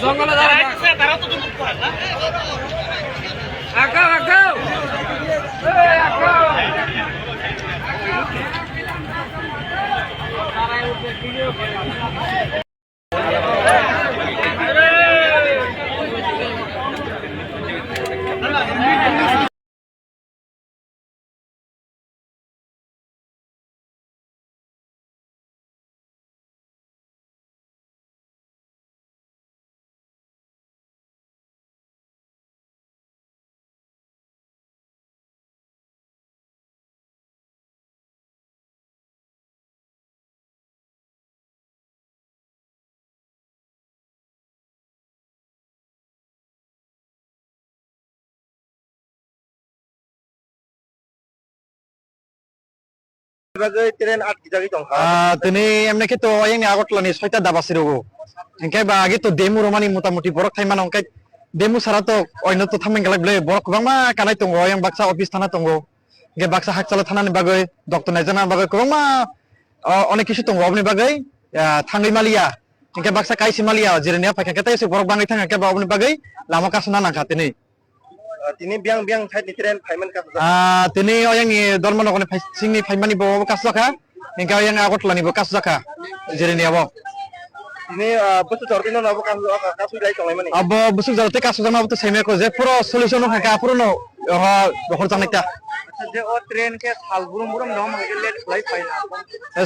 জঙ্গলে তারা তো আঁকাও আঁকাও train আটকি যাগি দं tini emne ke to yang ni agot lani soita daba sirogo engkai ba agi to demo romani motamuti borok thaiman engkai demo sara to oino to thameng galak ble borok bangma kanai tongo yang baksa office thana tongo ge baksa hakchala thana ni bagai doctor naijana bagai bangma onek kisu tongo obni bagai thangai malia engkai baksa kaisi malia jirenia pakai kata ese borok bangai thanga ke ba obni bagai lama kasuna nang khatini তিনি বিয়াং বিয়াং side train ফাইমান কাজ tini yang ni dorma nokone singni faimani bo kasaka engkai yang agot lani bo kasaka jirenia bo তিনি বস্তু জরদিন নব কাজ কাজ যাই তলাই মানে abo busuk jalte kasu jama to seme ko je puro solution no ka puro no hor janita আচ্ছা যে ও train কে সালবুরুম বুরুম নম হাগে লেট ফ্লাই ফাইনা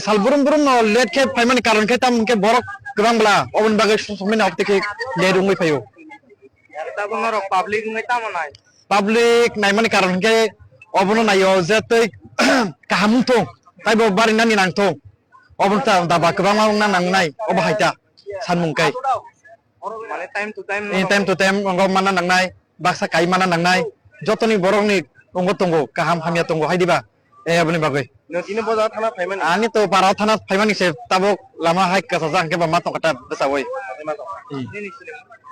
salburum burum no let ke faimani karon ke tam ke borok gbangla obon bagai somena optike le rungoi phayo তা কোন rock public নইতা Monai public naimani karon ke obono nayo je tei kahamu to tai bo bari nani nang to obon ta daba gbangma nang nang nai obo haita sanmung kai মানে time to time in time to time ongo mana nang nai baksa kai mana nang nai jotoni borok ni ongo tongo kaham hamya tongo haidiba aboni bagai তিনি বজার থানা ফাইমান ani to parao thana faimani se tabok lama hai kasa jang ke ba matong kata besawoi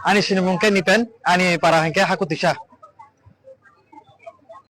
ani sinumung kai ni pen ani para hangke hakutisa